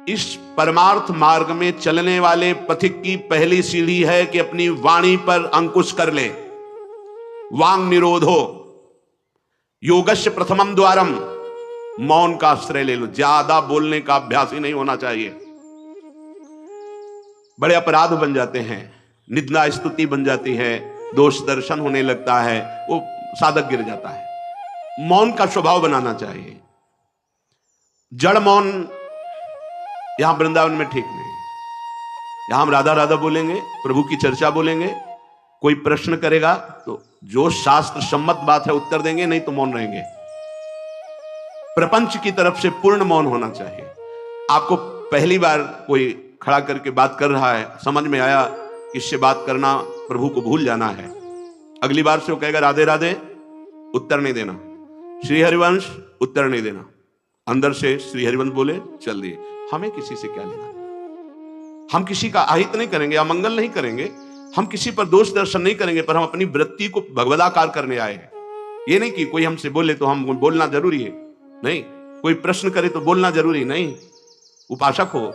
इस परमार्थ मार्ग में चलने वाले पथिक की पहली सीढ़ी है कि अपनी वाणी पर अंकुश कर ले। वांग निरोधो योगस्य प्रथमम द्वारम, मौन का आश्रय ले लो। ज्यादा बोलने का अभ्यास ही नहीं होना चाहिए। बड़े अपराध बन जाते हैं, निंदा स्तुति बन जाती है, दोष दर्शन होने लगता है, वो साधक गिर जाता है। मौन का स्वभाव बनाना चाहिए। जड़ मौन यहां वृंदावन में ठीक नहीं। यहां हम राधा राधा बोलेंगे, प्रभु की चर्चा बोलेंगे, कोई प्रश्न करेगा तो जो शास्त्र सम्मत बात है उत्तर देंगे, नहीं तो मौन रहेंगे। प्रपंच की तरफ से पूर्ण मौन होना चाहिए। आपको पहली बार कोई खड़ा करके बात कर रहा है, समझ में आया कि इससे बात करना प्रभु को भूल जाना है, अगली बार से वो कहेगा राधे राधे, उत्तर नहीं देना। श्री हरिवंश, उत्तर नहीं देना। अंदर से श्री हरिवंश बोले, चल दिए। हमें किसी से क्या लेना? हम किसी का अहित नहीं करेंगे, अमंगल नहीं करेंगे, हम किसी पर दोष दर्शन नहीं करेंगे, पर हम अपनी वृत्ति को भगवदाकार करने आए हैं। ये नहीं कि कोई हमसे बोले तो हम बोलना जरूरी है, नहीं। कोई प्रश्न करे तो बोलना जरूरी नहीं। उपासक हो,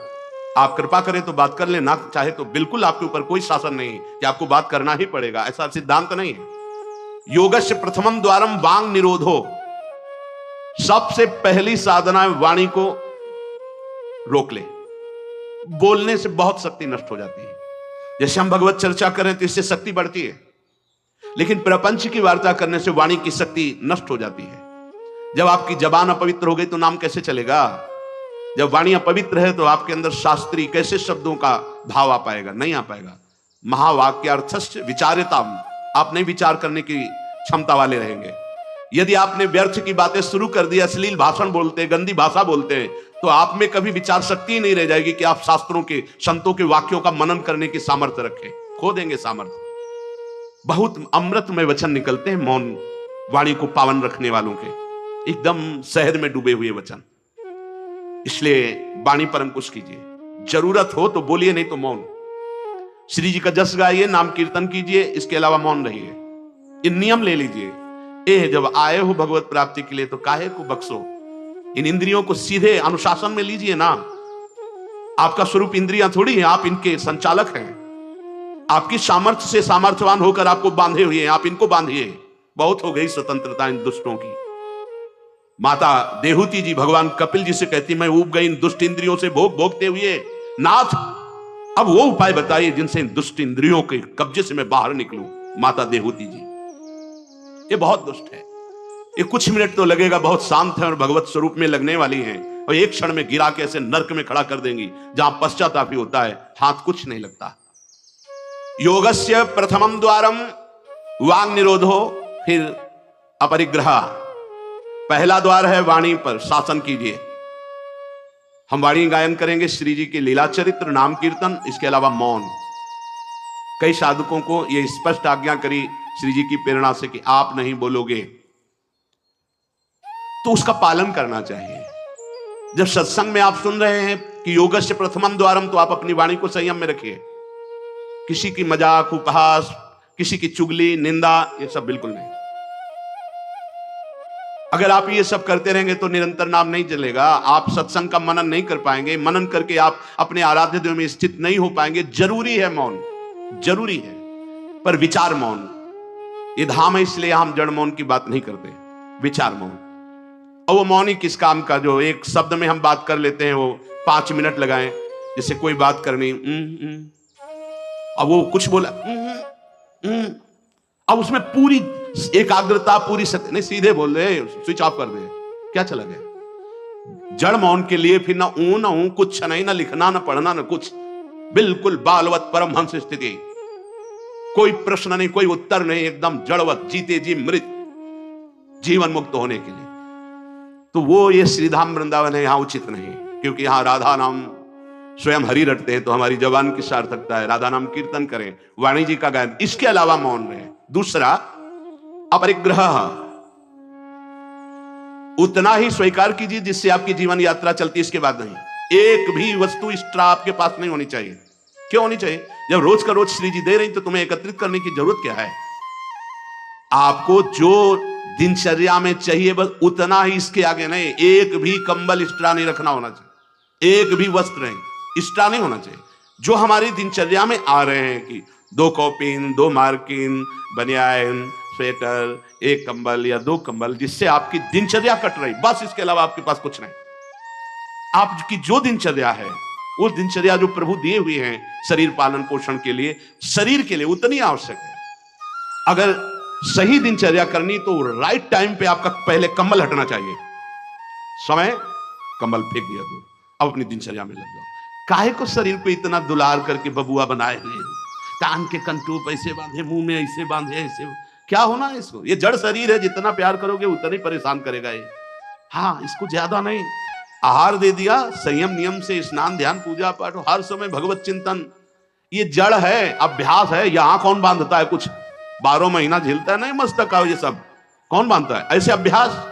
आप कृपा करें तो बात कर ले, ना चाहे तो बिल्कुल आपके ऊपर कोई शासन नहीं कि आपको बात करना ही पड़ेगा, ऐसा सिद्धांत नहीं है। योगस्य प्रथमम द्वारम वांग निरोधो, सबसे पहली साधना है वाणी को रोक ले। बोलने से बहुत शक्ति नष्ट हो जाती है। जैसे हम भगवत चर्चा करें तो इससे शक्ति बढ़ती है, लेकिन प्रपंच की वार्ता करने से वाणी की शक्ति नष्ट हो जाती है। जब आपकी जबान अपवित्र हो गई तो नाम कैसे चलेगा? जब वाणी अपवित्र है तो आपके अंदर शास्त्रीय कैसे शब्दों का भाव आ पाएगा? नहीं आ पाएगा। महावाक्यार्थस्य विचारिताम, आप नहीं विचार करने की क्षमता वाले रहेंगे। यदि आपने व्यर्थ की बातें शुरू कर दी, अश्लील भाषण बोलते, गंदी भाषा बोलते, तो आप में कभी विचार शक्ति ही नहीं रह जाएगी कि आप शास्त्रों के, संतों के वाक्यों का मनन करने की सामर्थ्य रखें। खो देंगे सामर्थ्य। बहुत अमृतमय वचन निकलते हैं मौन वाणी को पावन रखने वालों के, एकदम शहद में डूबे हुए वचन। इसलिए वाणी पर अंकुश कीजिए। जरूरत हो तो बोलिए, नहीं तो मौन। श्री जी का जस गाइए, नाम कीर्तन कीजिए, इसके अलावा मौन रहिए। इन नियम ले लीजिए। जब आए हो भगवत प्राप्ति के लिए तो काहे को बक्सो। इन इंद्रियों को सीधे अनुशासन में लीजिए ना। आपका स्वरूप इंद्रियां थोड़ी हैं, आप इनके संचालक हैं। आपकी सामर्थ्य से सामर्थ्यवान होकर आपको बांधे हुए हैं, आप इनको बांधिए। बहुत हो गई स्वतंत्रता इन दुष्टों की। माता देहूती जी भगवान कपिल जी से कहती, मैं ऊब गई इन दुष्ट इंद्रियों से भोग भोगते हुए, नाथ अब वो उपाय बताइए जिनसे इन दुष्ट इंद्रियों के कब्जे से मैं बाहर निकलूं। माता देहूती जी, ये बहुत दुष्ट है। ये कुछ मिनट तो लगेगा, बहुत शांत है और भगवत स्वरूप में लगने वाली हैं, और एक क्षण में गिरा के ऐसे नर्क में खड़ा कर देंगी जहां पश्चाताप ही होता है, हाथ कुछ नहीं लगता। योगस्य प्रथमम द्वारम वांग निरोधो, फिर अपरिग्रह। पहला द्वार है वाणी पर शासन कीजिए। हम वाणी गायन करेंगे, श्री जी के लीला चरित्र, नाम कीर्तन, इसके अलावा मौन। कई साधकों को यह स्पष्ट आज्ञा करी श्री जी की प्रेरणा से कि आप नहीं बोलोगे, तो उसका पालन करना चाहिए। जब सत्संग में आप सुन रहे हैं कि योगस्य प्रथमम द्वारम, तो आप अपनी वाणी को संयम में रखिए। किसी की मजाक, उपहास, किसी की चुगली, निंदा, ये सब बिल्कुल नहीं। अगर आप ये सब करते रहेंगे तो निरंतर नाम नहीं चलेगा। आप सत्संग का मनन नहीं कर पाएंगे। मनन करके आप अपने आराध्य देव में स्थित नहीं हो पाएंगे। जरूरी है मौन, जरूरी है, पर विचार मौन। ये धाम है, इसलिए हम जड़ मौन की बात नहीं करते, विचार मौन। और वो मौन ही किस काम का, जो एक शब्द में हम बात कर लेते हैं, वो 5 मिनट लगाएं। जैसे कोई बात करनी, अब वो कुछ बोला, अब उसमें पूरी एकाग्रता, पूरी शक्ति नहीं, सीधे बोल रहे, स्विच ऑफ कर दे, क्या चला गया। जड़ मौन के लिए फिर ना ऊ ना ऊ, कुछ नहीं, ना लिखना, ना पढ़ना, ना कुछ, बिल्कुल बालवत परमहंस स्थिति। कोई प्रश्न नहीं, कोई उत्तर नहीं, एकदम जड़वत, जीते जी मृत, जीवन मुक्त होने के लिए। तो वो ये श्रीधाम वृंदावन है, यहां उचित नहीं, क्योंकि यहां राधा नाम स्वयं हरि रटते हैं, तो हमारी जबान की सार्थकता है। राधा नाम कीर्तन करें, वाणी जी का गायन, इसके अलावा मौन रहे। दूसरा अपरिग्रह, उतना ही स्वीकार कीजिए जिससे आपकी जीवन यात्रा चलती, इसके बाद नहीं। एक भी वस्तु एक्स्ट्रा आपके पास नहीं होनी चाहिए। क्यों होनी चाहिए? जब रोज का रोज श्री जी दे रही तो तुम्हें एकत्रित करने की जरूरत क्या है? आपको जो दिनचर्या में चाहिए बस उतना ही, इसके आगे नहीं। एक भी कंबल एक्स्ट्रा नहीं रखना होना चाहिए। एक भी वस्त्र नहीं, एक्स्ट्रा नहीं होना चाहिए। जो हमारी दिनचर्या में आ रहे हैं कि 2 कॉपिन, 2 मार्किन, बनियान, स्वेटर, 1 कंबल या 2 कंबल, जिससे आपकी दिनचर्या कट रही, बस इसके अलावा आपके पास कुछ नहीं। आपकी जो दिनचर्या है, वो दिनचर्या जो प्रभु दिए हुए हैं शरीर पालन पोषण के लिए, शरीर के लिए उतनी आवश्यक है। अगर सही दिनचर्या करनी तो राइट टाइम पे आपका पहले कंबल हटना चाहिए, समय कंबल फेंक दिया दूर, अब अपनी दिनचर्या में लग जाओ। काहे को शरीर पे इतना दुलार करके बबुआ बनाए हुए हो, कान के कंटूप ऐसे बांधे, मुंह में ऐसे बांधे, ऐसे क्या होना है इसको? ये जड़ शरीर है, जितना प्यार करोगे उतना ही परेशान करेगा ये। हाँ, इसको ज्यादा नहीं, आहार दे दिया, संयम नियम से स्नान ध्यान पूजा पाठ, हर समय भगवत चिंतन। ये जड़ है, अभ्यास है। यहां कौन बांधता है कुछ? 12 महीना झेलता है नहीं मस्तक का, ये सब कौन बांधता है? ऐसे अभ्यास।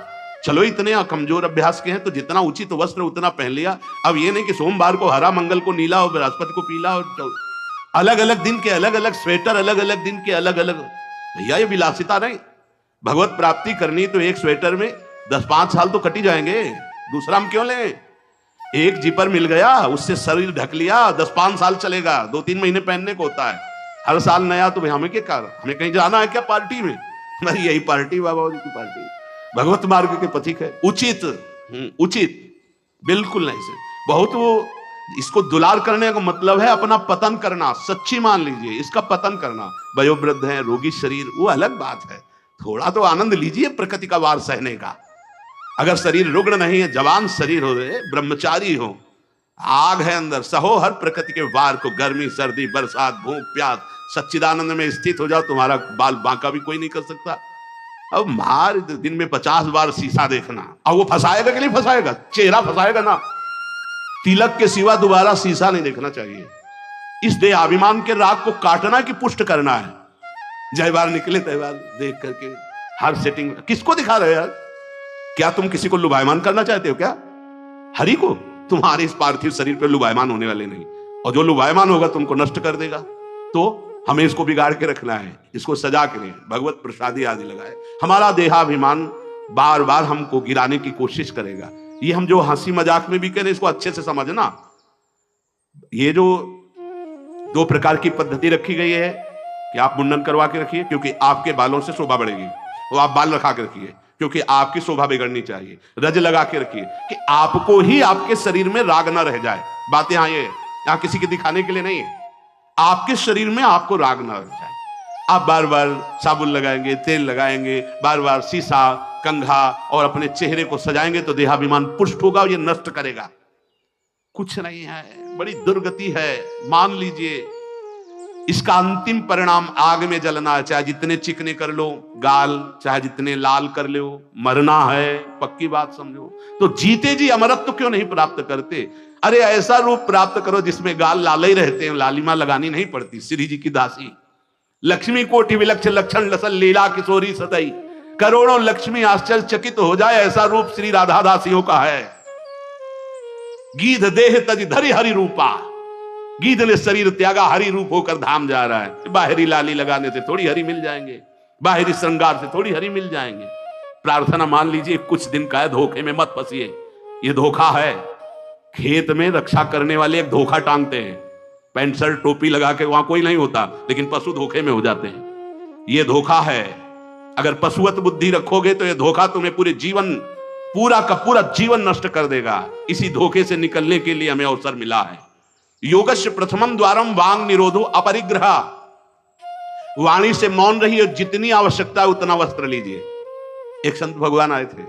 चलो इतने कमजोर अभ्यास के हैं तो जितना उचित वस्त्र उतना पहन लिया। अब ये नहीं कि सोमवार को हरा, मंगल को नीला और बृहस्पति को पीला, और अलग अलग दिन के अलग अलग स्वेटर, अलग अलग दिन के अलग अलग। भैया ये विलासिता नहीं। भगवत प्राप्ति करनी तो एक स्वेटर में 10-5 साल तो कट ही जाएंगे, दूसरा हम क्यों लें? एक जीपर मिल गया, उससे शरीर ढक लिया, 10-5 साल चलेगा, 2-3 महीने पहनने को होता है। हर साल नया तो भाई हमें क्या कर, हमें कहीं जाना है क्या पार्टी में? हमारी यही पार्टी, बाबा जी की पार्टी, भगवत मार्ग के पथिक है। उचित उचित बिल्कुल नहीं से बहुत। वो इसको दुलार करने का मतलब है अपना पतन करना। सच्ची मान लीजिए, इसका पतन करना। वयोवृद्ध है, रोगी शरीर, वो अलग बात है। थोड़ा तो आनंद लीजिए प्रकृति का वार सहने का। अगर शरीर रुग्ण नहीं है, जवान शरीर हो रहे, ब्रह्मचारी हो, आग है अंदर, सहो हर प्रकृति के वार को। गर्मी सर्दी बरसात भूख प्यास, सच्चिदानंद में स्थित हो जाओ, तुम्हारा बाल बांका भी कोई नहीं कर सकता। अब मार दिन में 50 बार शीशा देखना, अब वो फंसाएगा कि नहीं फंसाएगा? चेहरा फंसाएगा ना। तिलक के सिवा दोबारा शीशा नहीं देखना चाहिए। इस देहाभिमान के राग को काटना कि पुष्ट करना है। जय बार निकले तय बार देख करके हर सेटिंग किसको दिखा रहे हो यार? क्या तुम किसी को लुभायमान करना चाहते हो क्या? हरि को? तुम्हारे इस पार्थिव शरीर पर लुभायमान होने वाले नहीं, और जो लुभायमान होगा तुमको नष्ट कर देगा। तो हमें इसको बिगाड़ के रखना है, इसको सजा के नहीं, भगवत प्रसादी आदि लगाए। हमारा देहाभिमान बार बार हमको गिराने की कोशिश करेगा। ये हम जो हंसी मजाक में भी करें, इसको अच्छे से समझना। ये जो 2 प्रकार की पद्धति रखी गई है कि आप मुंडन करवा के रखिए क्योंकि आपके बालों से शोभा बढ़ेगी, वो आप बाल रखा के रखिए क्योंकि आपकी शोभा बिगड़नी चाहिए। रज लगा के रखिए कि आपको ही आपके शरीर में राग ना रह जाए। बात यहां ये, यहां किसी के दिखाने के लिए नहीं है, आपके शरीर में आपको राग ना रह जाए। आप बार बार साबुन लगाएंगे, तेल लगाएंगे, बार बार शीशा कंघा और अपने चेहरे को सजाएंगे तो देहाभिमान पुष्ट होगा और ये नष्ट करेगा। कुछ नहीं है, बड़ी दुर्गति है, मान लीजिए। इसका अंतिम परिणाम आग में जलना है। चाहे जितने चिकने कर लो गाल, चाहे जितने लाल कर लो, मरना है, पक्की बात समझो। तो जीते जी अमरत्व क्यों नहीं प्राप्त करते? अरे ऐसा रूप प्राप्त करो जिसमें गाल लाल ही रहते हैं, लालिमा लगानी नहीं पड़ती। श्री जी की दासी लक्ष्मी कोटि विलक्षण लक्षण लसल लीला किशोरी सतई, करोड़ों लक्ष्मी आश्चर्यचकित हो जाए, ऐसा रूप श्री राधा दासियों का है। गीध देह तज धरि हरि रूपा, गीध ने शरीर त्यागा, हरि रूप होकर धाम जा रहा है। बाहरी लाली लगाने से थोड़ी हरि मिल जाएंगे, बाहरी श्रृंगार से थोड़ी हरि मिल जाएंगे। प्रार्थना मान लीजिए कुछ दिन का है, धोखे में मत फंसिए। ये धोखा है। खेत में रक्षा करने वाले एक धोखा टांगते हैं, पैंट शर्ट टोपी लगा के, वहां कोई नहीं होता, लेकिन पशु धोखे में हो जाते हैं। ये धोखा है। अगर पशुवत बुद्धि रखोगे तो ये धोखा तुम्हें पूरे जीवन, पूरा का पूरा जीवन नष्ट कर देगा। इसी धोखे से निकलने के लिए हमें अवसर मिला है। योगस्य प्रथमम द्वारम वांग निरोधो अपरिग्रह, वाणी से मौन रहिए, जितनी आवश्यकता है उतना वस्त्र लीजिए। एक संत भगवान आए थे,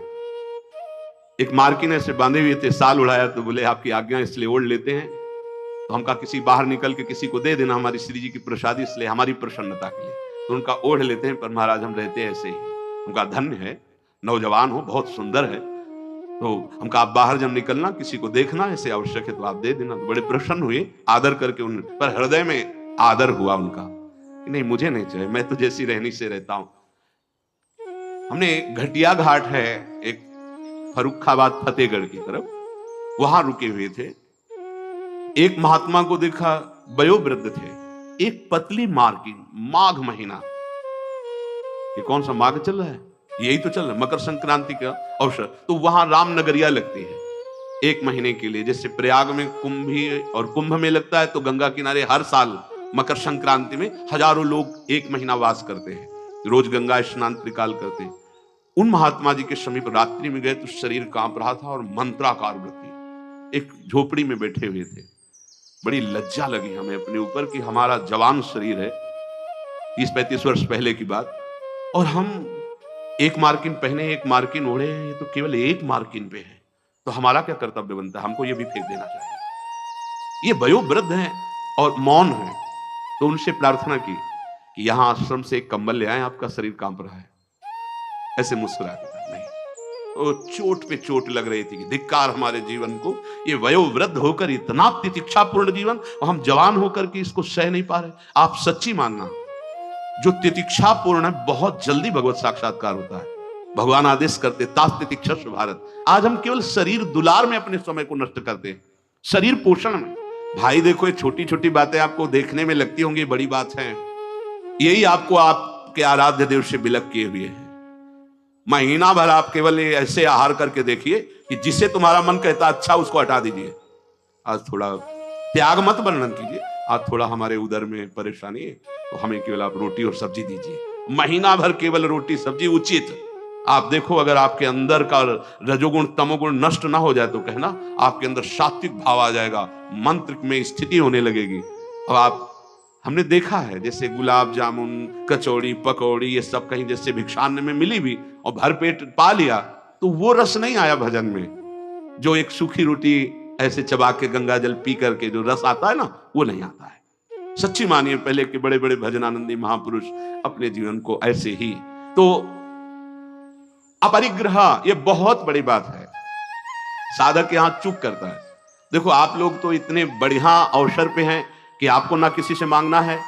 एक मार्किने से बांधे हुए थे, साल उड़ाया तो बोले आपकी आज्ञा इसलिए ओढ़ लेते हैं। तो हमका किसी बाहर निकल के किसी को दे देना हमारी श्री जी की प्रसादी, इसलिए हमारी प्रसन्नता के लिए। तो उनका ओढ़ लेते हैं, पर महाराज हम रहते हैं ऐसे ही। उनका धन्य है, नौजवान हो, बहुत सुंदर है। तो हमका आप बाहर जब निकलना किसी को देखना ऐसे आवश्यक है तो आप दे देना। तो बड़े प्रसन्न हुए, आदर करके उन पर हृदय में आदर हुआ उनका, नहीं मुझे नहीं चाहिए, मैं तो जैसी रहनी से रहता हूं। हमने घटिया घाट है एक फर्रुखाबाद फतेहगढ़ की तरफ, वहां रुके हुए थे। एक महात्मा को देखा, वयोवृद्ध थे, एक पतली मार्किन, माघ महीना, ये कौन सा माघ चल रहा है, यही तो चल रहा है, मकर संक्रांति का अवसर। तो वहां रामनगरिया लगती है। 1 महीने के लिए। जैसे प्रयाग में कुंभ में लगता है, तो गंगा किनारे हर साल मकर संक्रांति में हजारों लोग 1 महीना वास करते हैं, रोज गंगा स्नान त्रिकाल करते हैं। उन महात्मा जी के समीप रात्रि में गए तो शरीर कांप रहा था और मंत्राकार वृत्ति, एक झोपड़ी में बैठे हुए थे। बड़ी लज्जा लगी हमें अपने ऊपर कि हमारा जवान शरीर है, 30-35 वर्ष पहले की बात, और हम 1 मार्किन पहने, 1 मार्किन ओढ़े, ये तो केवल 1 मार्किन पे है, तो हमारा क्या कर्तव्य बनता है? हमको ये भी फेंक देना चाहिए। ये वयोवृद्ध हैं और मौन है, तो उनसे प्रार्थना की कि यहां आश्रम से एक कंबल ले आए, आपका शरीर कांप रहा है। ऐसे मुस्कुराया नहीं, वो चोट पे चोट लग रही थी कि धिक्कार हमारे जीवन को, ये वयोवृद्ध होकर इतना तितिक्षापूर्ण जीवन, और हम जवान होकर के इसको सह नहीं पा रहे। आप सच्ची मानना, जो तितिक्षापूर्ण है बहुत जल्दी भगवत साक्षात्कार होता है। भगवान आदेश करते तास तितिक्षस्व भारत। आज हम केवल शरीर दुलार में अपने समय को नष्ट करते हैं, शरीर पोषण में। भाई देखो, ये छोटी छोटी बातें आपको देखने में लगती होंगी बड़ी बात है, यही आपको आपके आराध्य देव से विलग किए हुए हैं। महीना भर आप केवल ऐसे आहार करके देखिए कि जिसे तुम्हारा मन कहता अच्छा उसको हटा दीजिए। आज थोड़ा त्याग मत वर्णन कीजिए, आज थोड़ा हमारे उदर में परेशानी है तो हमें केवल आप रोटी और सब्जी दीजिए। महीना भर केवल रोटी सब्जी उचित। आप देखो, अगर आपके अंदर का रजोगुण तमोगुण नष्ट ना हो जाए तो कहना आपके अंदर सात्विक भाव आ जाएगा, मंत्र में स्थिति होने लगेगी। अब आप, हमने देखा है जैसे गुलाब जामुन, कचौड़ी, पकौड़ी, ये सब कहीं जैसे भिक्षान्न में मिली भी और भरपेट पा लिया, तो वो रस नहीं आया भजन में। जो एक सूखी रोटी ऐसे चबा के गंगा जल पी करके जो रस आता है ना, वो नहीं आता है। सच्ची मानिए, पहले के बड़े बड़े भजनानंदी महापुरुष अपने जीवन को ऐसे ही। तो अपरिग्रह ये बहुत बड़ी बात है, साधक यहां चूक करता है। देखो, आप लोग तो इतने बढ़िया अवसर पे हैं कि आपको ना किसी से मांगना है,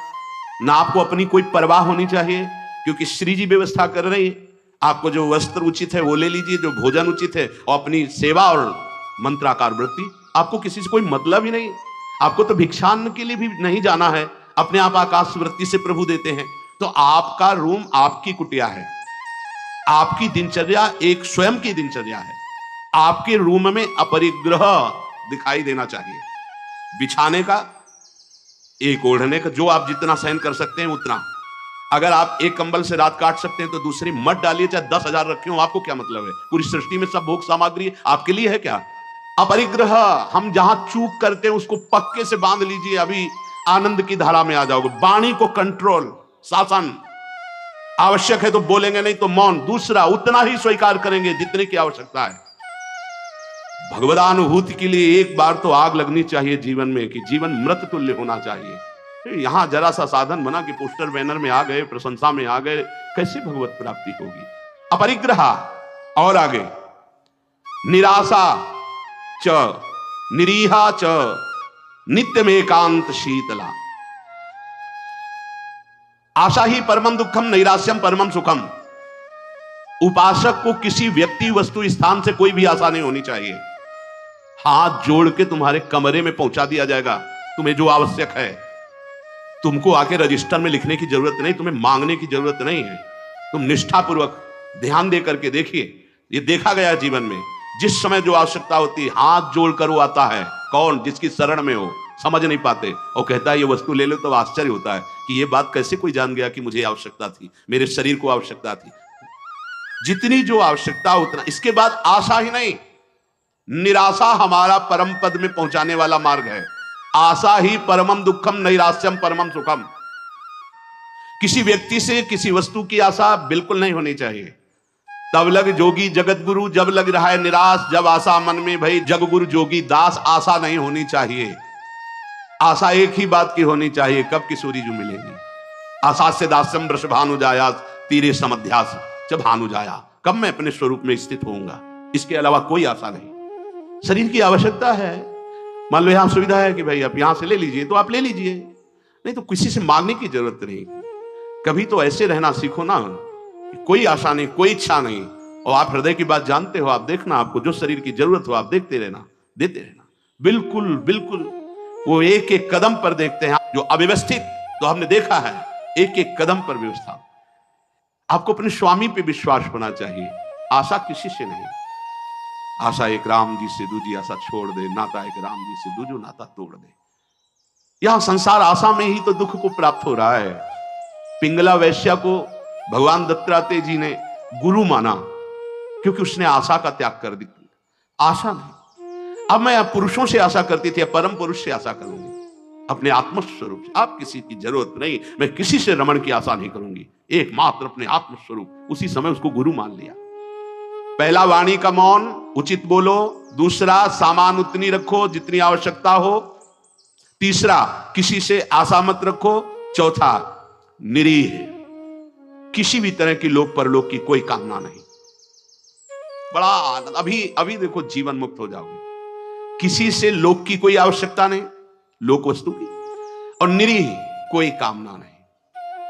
ना आपको अपनी कोई परवाह होनी चाहिए, क्योंकि श्री जी व्यवस्था कर रही है। आपको जो वस्त्र उचित है वो ले लीजिए, जो भोजन उचित है, और अपनी सेवा और मंत्राकार वृत्ति, आपको किसी से कोई मतलब ही नहीं। आपको तो भिक्षान्न के लिए भी नहीं जाना है, अपने आप आकाश वृत्ति से प्रभु देते हैं। तो आपका रूम आपकी कुटिया है, आपकी दिनचर्या एक स्वयं की दिनचर्या है। आपके रूम में अपरिग्रह दिखाई देना चाहिए। बिछाने का, एक ओढ़ने का, जो आप जितना सहन कर सकते हैं उतना। अगर आप एक कंबल से रात काट सकते हैं तो दूसरी मत डालिए, चाहे 10,000 रखे हो, आपको क्या मतलब है? पूरी सृष्टि में सब भोग सामग्री आपके लिए है क्या? अपरिग्रह, हम जहां चूक करते हैं उसको पक्के से बांध लीजिए, अभी आनंद की धारा में आ जाओगे। वाणी को कंट्रोल, शासन, आवश्यक है तो बोलेंगे, नहीं तो मौन। दूसरा, उतना ही स्वीकार करेंगे जितने की आवश्यकता है। भगवदानुभूति के लिए एक बार तो आग लगनी चाहिए जीवन में, कि जीवन मृत तुल्य होना चाहिए। यहां जरा सा साधन बना कि पोस्टर बैनर में आ गए, प्रशंसा में आ गए, कैसे भगवत प्राप्ति होगी? अपरिग्रह। और आगे, निराशा च निरीहा च नित्यम एकांत शीतला। आशा ही परमम दुखम, नैराश्यम परमम सुखम। उपासक को किसी व्यक्ति, वस्तु, स्थान से कोई भी आशा नहीं होनी चाहिए। हाथ जोड़ के तुम्हारे कमरे में पहुंचा दिया जाएगा तुम्हें जो आवश्यक है। तुमको आके रजिस्टर में लिखने की जरूरत नहीं, तुम्हें मांगने की जरूरत नहीं है। तुम निष्ठापूर्वक ध्यान दे करके देखिए, ये देखा गया जीवन में, जिस समय जो आवश्यकता होती है हाथ जोड़कर वो आता है। कौन? जिसकी शरण में हो, समझ नहीं पाते और कहता है ये वस्तु ले लो, तो आश्चर्य होता है कि ये बात कैसे कोई जान गया कि मुझे आवश्यकता थी, मेरे शरीर को आवश्यकता थी। जितनी जो आवश्यकता उतना। इसके बाद आशा ही नहीं, निराशा हमारा परम पद में पहुंचाने वाला मार्ग है। आशा ही परमम दुखम, नैराश्यम परमम सुखम। किसी व्यक्ति से, किसी वस्तु की आशा बिल्कुल नहीं होनी चाहिए। तब लग जोगी जगत गुरु, जब लग रहा है निराश, जब आशा मन में भई जग गुरु जोगी दास। आशा नहीं होनी चाहिए। आशा एक ही बात की होनी चाहिए, कब किशोरी जो मिलेगी। आशा से दास्यम वृष भानु जाया, तीरे समध्यास जब भानु जाया। कब मैं अपने स्वरूप में स्थित होऊंगा, इसके अलावा कोई आशा नहीं। शरीर की आवश्यकता है, मान लो यहां सुविधा है कि भाई आप यहां से ले लीजिए, तो आप ले लीजिए, नहीं तो किसी से मांगने की जरूरत नहीं। कभी तो ऐसे रहना सीखो ना, कोई आशा नहीं, कोई इच्छा नहीं, और आप हृदय की बात जानते हो। आप देखना, आपको जो शरीर की जरूरत हो आप देखते रहना, देते रहना। बिल्कुल बिल्कुल वो एक एक कदम पर देखते हैं। जो अव्यवस्थित, तो हमने देखा है एक एक कदम पर व्यवस्था। आपको अपने स्वामी पे विश्वास होना चाहिए, आशा किसी से नहीं। आशा एक राम जी से दूजी आशा छोड़ दे, नाता एक राम जी से दूजो नाता तोड़ दे। यहां संसार आशा में ही तो दुख को प्राप्त हो रहा है। पिंगला वैश्या को भगवान दत्तात्रेय जी ने गुरु माना क्योंकि उसने आशा का त्याग कर दी। आशा नहीं, अब मैं पुरुषों से आशा करती थी, परम पुरुष से आशा करूंगी, अपने आत्मस्वरूप से। आप किसी की जरूरत नहीं, मैं किसी से रमण की आशा नहीं करूंगी, एकमात्र अपने आत्मस्वरूप। उसी समय उसको गुरु मान लिया। पहला वाणी का मौन, उचित बोलो। दूसरा सामान उतनी रखो जितनी आवश्यकता हो। तीसरा किसी से आशा मत रखो। चौथा निरीह, किसी भी तरह की लोक परलोक की कोई कामना नहीं। बड़ा आनंद। अभी देखो जीवन मुक्त हो जाओगे। किसी से लोक की कोई आवश्यकता नहीं, लोक वस्तु की, और निरीह कोई कामना नहीं।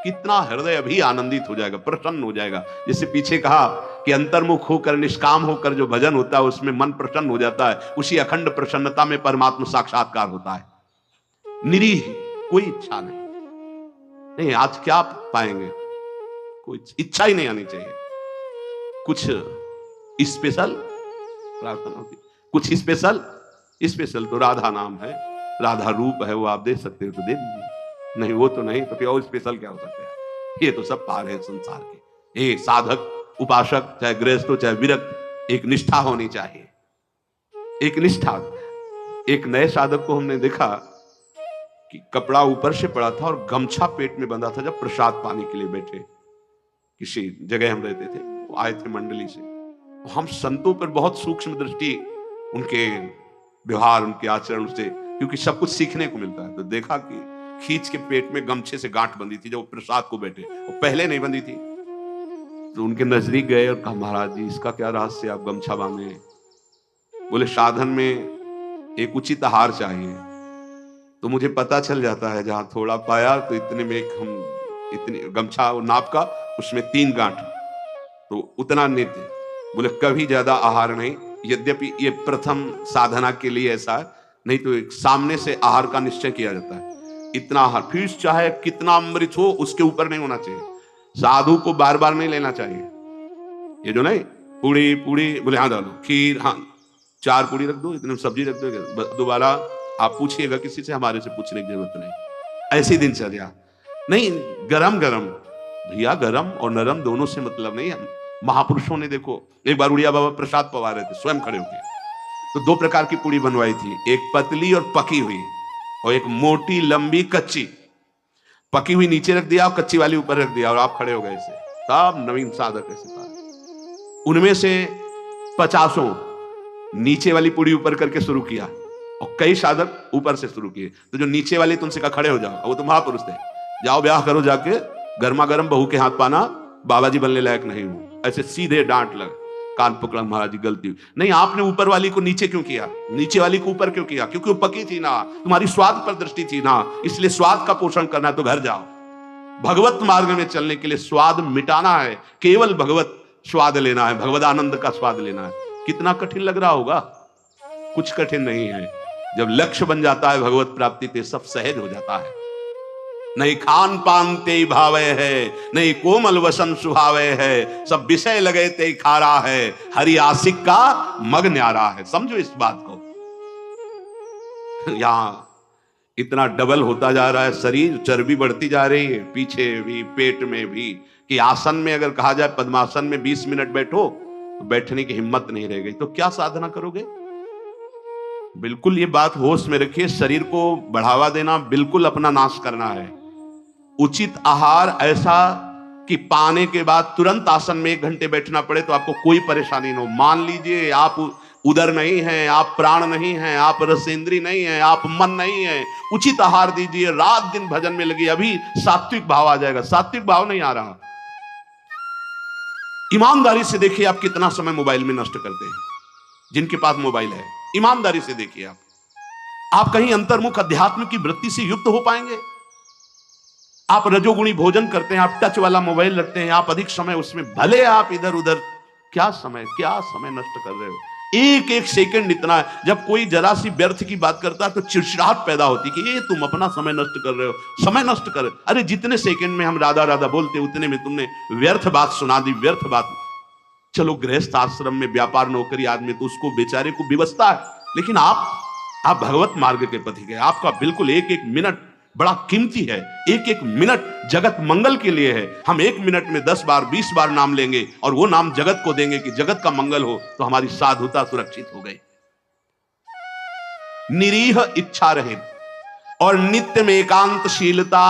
कितना हृदय अभी आनंदित हो जाएगा, प्रसन्न हो जाएगा। जैसे पीछे कहा कि अंतर्मुख होकर निष्काम होकर जो भजन होता है उसमें मन प्रसन्न हो जाता है। उसी अखंड प्रसन्नता में परमात्मा साक्षात्कार होता है। निरीह, कोई इच्छा नहीं। आज क्या पाएंगे, कोई इच्छा ही नहीं आनी चाहिए। कुछ स्पेशल प्रार्थना होती, कुछ स्पेशल तो राधा नाम है, राधा रूप है, वो आप दे सकते हो तो दे दीजिए, नहीं वो तो नहीं, तो फिर और स्पेशल क्या हो सकता है। ये तो सब पार है संसार के। ये साधक उपासक चाहे गृहस्थ हो चाहे विरक्त, एक निष्ठा होनी चाहिए, एक निष्ठा। एक नए साधक को हमने देखा कि कपड़ा ऊपर से पड़ा था और गमछा पेट में बंधा था। जब प्रसाद पाने के लिए बैठे, किसी जगह हम रहते थे, वो आए थे मंडली से, हम संतों पर बहुत सूक्ष्म दृष्टि, उनके व्यवहार उनके आचरण से, क्योंकि सब कुछ सीखने को मिलता है। तो देखा कि खींच के पेट में गमछे से गांठ बंधी थी, जब वो प्रसाद को बैठे, वो पहले नहीं बंधी थी। तो उनके नजदीक गए और कहा, महाराज जी इसका क्या रहस्य, आप गमछा बांधे। बोले साधन में एक उचित आहार चाहिए। तो मुझे पता चल जाता है, जहां थोड़ा पाया तो इतने में एक हम इतनी गमछा नाप का, उसमें 3 गांठ, तो उतना नित्य। बोले कभी ज्यादा आहार नहीं, यद्यपि ये प्रथम साधना के लिए ऐसा है, नहीं तो एक सामने से आहार का निश्चय किया जाता है। इतना आहार, फिर चाहे कितना अमृत हो उसके ऊपर नहीं होना चाहिए। साधु को बार बार नहीं लेना चाहिए। ये जो नहीं पूड़ी बोले हाँ डालो, खीर हाँ 4 पूड़ी रख दो, इतने सब्जी रख दो, दोबारा आप पूछिएगा किसी से, हमारे से पूछने की जरूरत नहीं। ऐसी दिनचर्या नहीं। गरम भैया, गरम और नरम दोनों से मतलब नहीं है। महापुरुषों ने देखो, एक बार उड़िया बाबा प्रसाद पवा रहे थे स्वयं खड़े होकर, तो 2 प्रकार की पूड़ी बनवाई थी, एक पतली और पकी हुई, और एक मोटी लंबी कच्ची। पकी हुई नीचे रख दिया और कच्ची वाली ऊपर रख दिया, और आप खड़े हो गए ऐसे। सब नवीन साधक ऐसे था। उनमें से 50 नीचे वाली पूड़ी ऊपर करके शुरू किया, और कई साधक ऊपर से शुरू किए। तो जो नीचे वाले तुमसे कहा खड़े हो जाओ, वो तो महापुरुष थे, जाओ ब्याह करो जाके, गर्मा गर्म बहू के हाथ पाना, बाबा जी बनने लायक नहीं हूं। ऐसे सीधे डांट लग, कान पकड़ा, महाराज जी गलती हुई। नहीं, आपने ऊपर वाली को नीचे क्यों किया, नीचे वाली को ऊपर क्यों किया? क्योंकि वो पकी थी ना, तुम्हारी स्वाद पर दृष्टि थी ना, इसलिए स्वाद का पोषण करना है तो घर जाओ। भगवत मार्ग में चलने के लिए स्वाद मिटाना है, केवल भगवत स्वाद लेना है, भगवत आनंद का स्वाद लेना है। कितना कठिन लग रहा होगा, कुछ कठिन नहीं है। जब लक्ष्य बन जाता है भगवत प्राप्ति, तो सब सहज हो जाता है। नहीं खान पान ते भावे है, नहीं कोमल वसन सुहावे है, सब विषय लगे ते खारा है, हरि आशिक का मग न्यारा है। समझो इस बात को। यहां इतना डबल होता जा रहा है शरीर, चर्बी बढ़ती जा रही है, पीछे भी पेट में भी, कि आसन में अगर कहा जाए पद्मासन में 20 मिनट बैठो तो बैठने की हिम्मत नहीं रह गई, तो क्या साधना करोगे? बिल्कुल ये बात होश में रखिए, शरीर को बढ़ावा देना बिल्कुल अपना नाश करना है। उचित आहार ऐसा कि पाने के बाद तुरंत आसन में 1 घंटे बैठना पड़े तो आपको कोई परेशानी न हो। मान लीजिए आप उदर नहीं हैं, आप प्राण नहीं हैं, आप रसेंद्री नहीं हैं, आप मन नहीं है, उचित आहार दीजिए, रात दिन भजन में लगी, अभी सात्विक भाव आ जाएगा। सात्विक भाव नहीं आ रहा। ईमानदारी से देखिए आप कितना समय मोबाइल में नष्ट करते हैं, जिनके पास मोबाइल है, ईमानदारी से देखिए आप कहीं अंतर्मुख अध्यात्म की वृत्ति से युक्त हो पाएंगे? आप रजोगुणी भोजन करते हैं, आप टच वाला मोबाइल रखते हैं, आप अधिक समय उसमें, भले आप इधर उधर, क्या समय नष्ट कर रहे हो। एक एक सेकंड इतना है। जब कोई जरा सी व्यर्थ की बात करता है तो चिड़चिड़ाहट पैदा होती कि ये तुम अपना समय नष्ट कर रहे हो, समय नष्ट कर। अरे जितने सेकंड में हम राधा राधा बोलते उतने में तुमने व्यर्थ बात सुना दी, व्यर्थ बात। चलो गृहस्थ आश्रम में व्यापार नौकरी आदमी तो उसको बेचारे को व्यवस्था है, लेकिन आप भगवत मार्ग के पथी गए। आपका बिल्कुल एक एक मिनट बड़ा कीमती है, एक एक मिनट जगत मंगल के लिए है। हम एक मिनट में 10 बार 20 बार नाम लेंगे और वो नाम जगत को देंगे कि जगत का मंगल हो, तो हमारी साधुता सुरक्षित हो गई। निरीह इच्छा रहित और नित्य में एकांतशीलता,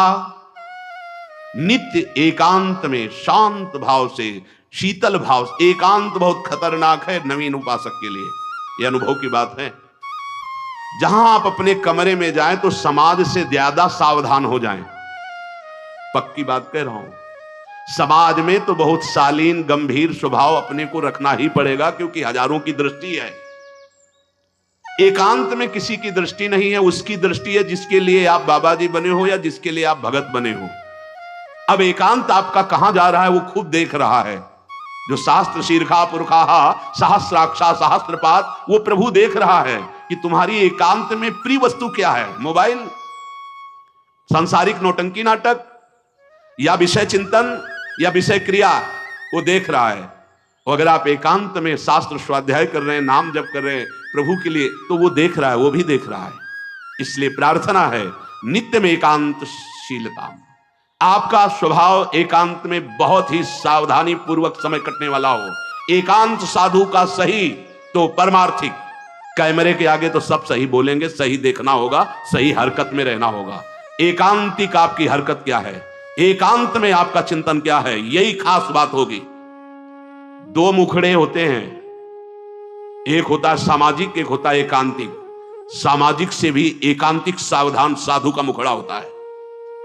नित्य एकांत में शांत भाव से, शीतल भाव से। एकांत बहुत खतरनाक है नवीन उपासक के लिए, यह अनुभव की बात है। जहां आप अपने कमरे में जाएं तो समाज से ज्यादा सावधान हो जाएं। पक्की बात कह रहा हूं। समाज में तो बहुत शालीन गंभीर स्वभाव अपने को रखना ही पड़ेगा, क्योंकि हजारों की दृष्टि है। एकांत में किसी की दृष्टि नहीं है, उसकी दृष्टि है जिसके लिए आप बाबा जी बने हो या जिसके लिए आप भगत बने हो। अब एकांत आपका कहां जा रहा है वो खुद देख रहा है। जो शास्त्र शीर्षा पुरखा सहस्राक्षा सहस्त्रपात, वो प्रभु देख रहा है कि तुम्हारी एकांत में प्रिय वस्तु क्या है। मोबाइल, सांसारिक नौटंकी नाटक, या विषय चिंतन, या विषय क्रिया, वो देख रहा है। और अगर आप एकांत में शास्त्र स्वाध्याय कर रहे हैं, नाम जप कर रहे हैं प्रभु के लिए, तो वो देख रहा है, वो भी देख रहा है। इसलिए प्रार्थना है नित्य में एकांतशीलता। आपका स्वभाव एकांत में बहुत ही सावधानी पूर्वक समय कटने वाला हो। एकांत साधु का सही तो परमार्थिक। कैमरे के आगे तो सब सही बोलेंगे, सही देखना होगा, सही हरकत में रहना होगा। एकांतिक आपकी हरकत क्या है, एकांत में आपका चिंतन क्या है, यही खास बात होगी। दो मुखड़े होते हैं, एक होता है सामाजिक, एक होता है एकांतिक। सामाजिक से भी एकांतिक सावधान साधु का मुखड़ा होता है,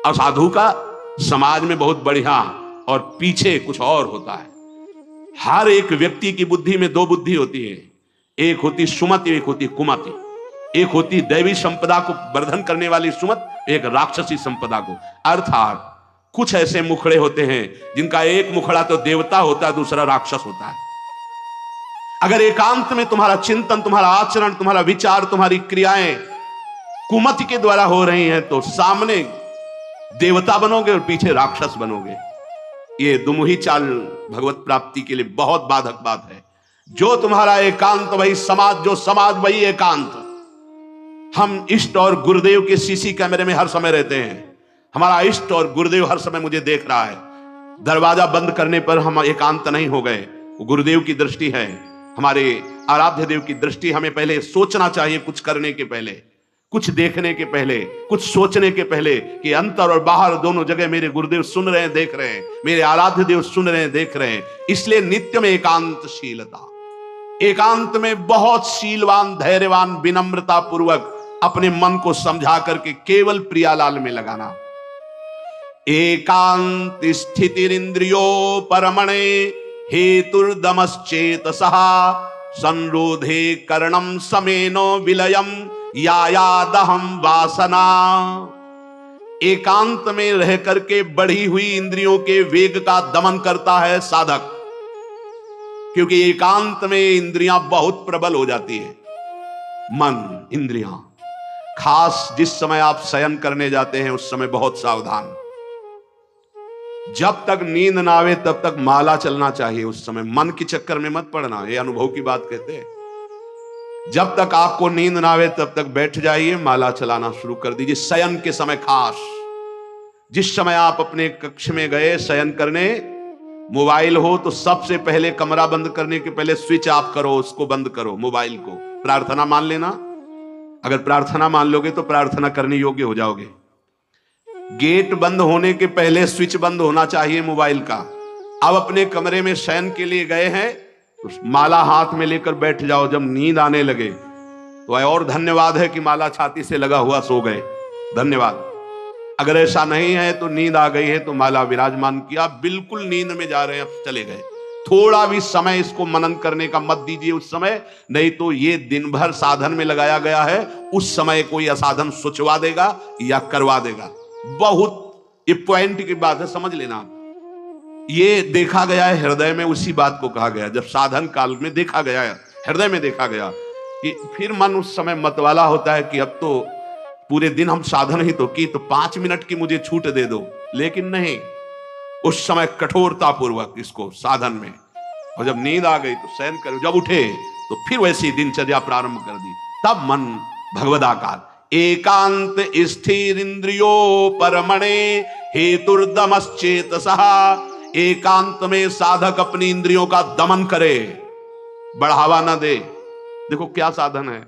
और साधु का समाज में बहुत बढ़िया और पीछे कुछ और होता है। हर एक व्यक्ति की बुद्धि में दो बुद्धि होती है, एक होती सुमति, एक होती कुमति। एक होती दैवी संपदा को वर्धन करने वाली सुमत, एक राक्षसी संपदा को। अर्थात कुछ ऐसे मुखड़े होते हैं जिनका एक मुखड़ा तो देवता होता है, दूसरा राक्षस होता है। अगर एकांत में तुम्हारा चिंतन, तुम्हारा आचरण, तुम्हारा विचार, तुम्हारी क्रियाएं कुमति के द्वारा हो रही हैं, तो सामने देवता बनोगे और पीछे राक्षस बनोगे। ये दुमुही चाल भगवत प्राप्ति के लिए बहुत बाधक बात है। जो तुम्हारा एकांत वही समाज, जो समाज वही एकांत। हम इष्ट और गुरुदेव के सीसी कैमरे में हर समय रहते हैं। हमारा इष्ट और गुरुदेव हर समय मुझे देख रहा है। दरवाजा बंद करने पर हम एकांत नहीं हो गए, वो गुरुदेव की दृष्टि है, हमारे आराध्य देव की दृष्टि। हमें पहले सोचना चाहिए, कुछ करने के पहले, कुछ देखने के पहले, कुछ सोचने के पहले, कि अंतर और बाहर दोनों जगह मेरे गुरुदेव सुन रहे हैं, देख रहे हैं, मेरे आराध्य देव सुन रहे हैं, देख रहे हैं। इसलिए नित्य में एकांतशीलता, एकांत में बहुत शीलवान, धैर्यवान, विनम्रता पूर्वक अपने मन को समझा करके केवल प्रियालाल में लगाना। एकांत स्थितिरिंद्रियो परमणे हेतुर्दमश्चेतसः संरोधे कर्णम समेनो विलयम यायादहम वासना। एकांत में रह करके बढ़ी हुई इंद्रियों के वेग का दमन करता है साधक, क्योंकि एकांत में इंद्रियां बहुत प्रबल हो जाती है। मन, इंद्रियां, खास जिस समय आप शयन करने जाते हैं उस समय बहुत सावधान। जब तक नींद ना आवे तब तक माला चलना चाहिए। उस समय मन के चक्कर में मत पड़ना, ये अनुभव की बात कहते हैं। जब तक आपको नींद ना आवे तब तक बैठ जाइए, माला चलाना शुरू कर दीजिए। शयन के समय खास, जिस समय आप अपने कक्ष में गए शयन करने, मोबाइल हो तो सबसे पहले कमरा बंद करने के पहले स्विच ऑफ करो, उसको बंद करो मोबाइल को। प्रार्थना मान लेना, अगर प्रार्थना मान लोगे तो प्रार्थना करने योग्य हो जाओगे। गेट बंद होने के पहले स्विच बंद होना चाहिए मोबाइल का। अब अपने कमरे में शयन के लिए गए हैं तो माला हाथ में लेकर बैठ जाओ। जब नींद आने लगे तो और धन्यवाद है कि माला छाती से लगा हुआ सो गए, धन्यवाद। अगर ऐसा नहीं है तो नींद आ गई है तो माला विराजमान किया, बिल्कुल नींद में जा रहे हैं, अब चले गए। थोड़ा भी समय इसको मनन करने का मत दीजिए उस समय, नहीं तो ये दिन भर साधन में लगाया गया है, उस समय कोई असाधन सोचवा देगा या करवा देगा। बहुत ये पॉइंट की बात है, समझ लेना। ये देखा गया है हृदय में, उसी बात को कहा गया जब साधन काल में देखा गया है, हृदय में देखा गया कि फिर मन उस समय मतवाला होता है कि अब तो पूरे दिन हम साधन ही तो की, तो 5 मिनट की मुझे छूट दे दो। लेकिन नहीं, उस समय कठोरता पूर्वक इसको साधन में और जब नींद आ गई तो शयन कर, जब उठे तो फिर वैसी दिनचर्या प्रारंभ कर दी। तब मन भगवदाकार। एकांत स्थिर इंद्रियो परमणे हेतुर्दमश्चेतसः। एकांत में साधक अपनी इंद्रियों का दमन करे, बढ़ावा ना दे। देखो क्या साधन है।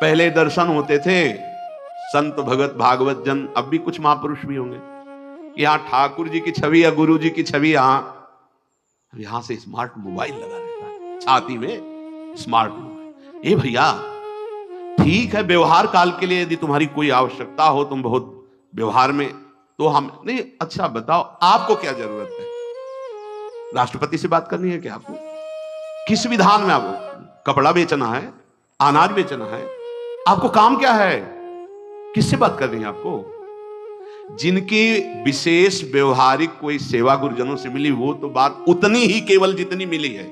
पहले दर्शन होते थे संत भगत भागवत जन, अब भी कुछ महापुरुष भी होंगे, यहां ठाकुर जी की छवि या गुरु जी की छवि, यहां से स्मार्ट मोबाइल लगा रहता है छाती में, स्मार्ट मोबाइल। ए भैया ठीक है, व्यवहार काल के लिए यदि तुम्हारी कोई आवश्यकता हो, तुम बहुत व्यवहार में, तो हम नहीं। अच्छा बताओ आपको क्या जरूरत है? राष्ट्रपति से बात करनी है क्या आपको? किस विधान में आपको कपड़ा बेचना है, अनाज बेचना है? आपको काम क्या है? किससे बात करनी है आपको? जिनकी विशेष व्यवहारिक कोई सेवा गुरुजनों से मिली, वो तो बात उतनी ही केवल जितनी मिली है।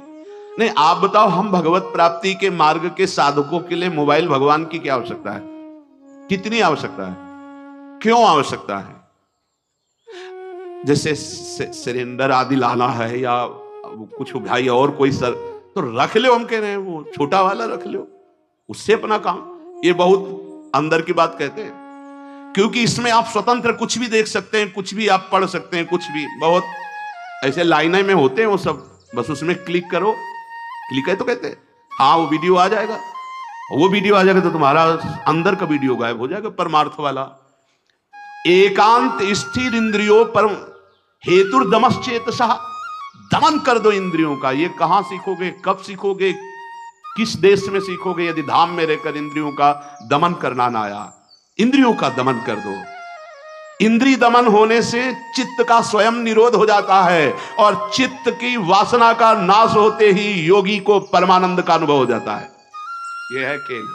नहीं, आप बताओ, हम भगवत प्राप्ति के मार्ग के साधकों के लिए मोबाइल भगवान की क्या आवश्यकता है? कितनी आवश्यकता है? क्यों आवश्यकता है? जैसे सिलेंडर आदि लाना है या कुछ भाई और कोई सर, तो रख लो, हम कह रहे हैं वो छोटा वाला रख लो, उससे अपना काम। ये बहुत अंदर की बात कहते हैं, क्योंकि इसमें आप स्वतंत्र कुछ भी देख सकते हैं, कुछ भी आप पढ़ सकते हैं, कुछ भी। बहुत ऐसे लाइनें में होते हैं वो सब, बस उसमें क्लिक करो, क्लिक है तो कहते हैं हाँ वो वीडियो आ जाएगा, वो वीडियो आ जाएगा तो तुम्हारा अंदर का वीडियो गायब हो जाएगा, परमार्थ वाला। एकांत स्थिर इंद्रियों पर हेतुर्दमश्चेतसः। दमन कर दो इंद्रियों का। ये कहां सीखोगे, कब सीखोगे, किस देश में सीखोगे, यदि धाम में रहकर इंद्रियों का दमन करना ना आया? इंद्रियों का दमन कर दो। इंद्रिय दमन होने से चित्त का स्वयं निरोध हो जाता है, और चित्त की वासना का नाश होते ही योगी को परमानंद का अनुभव हो जाता है। यह है खेल।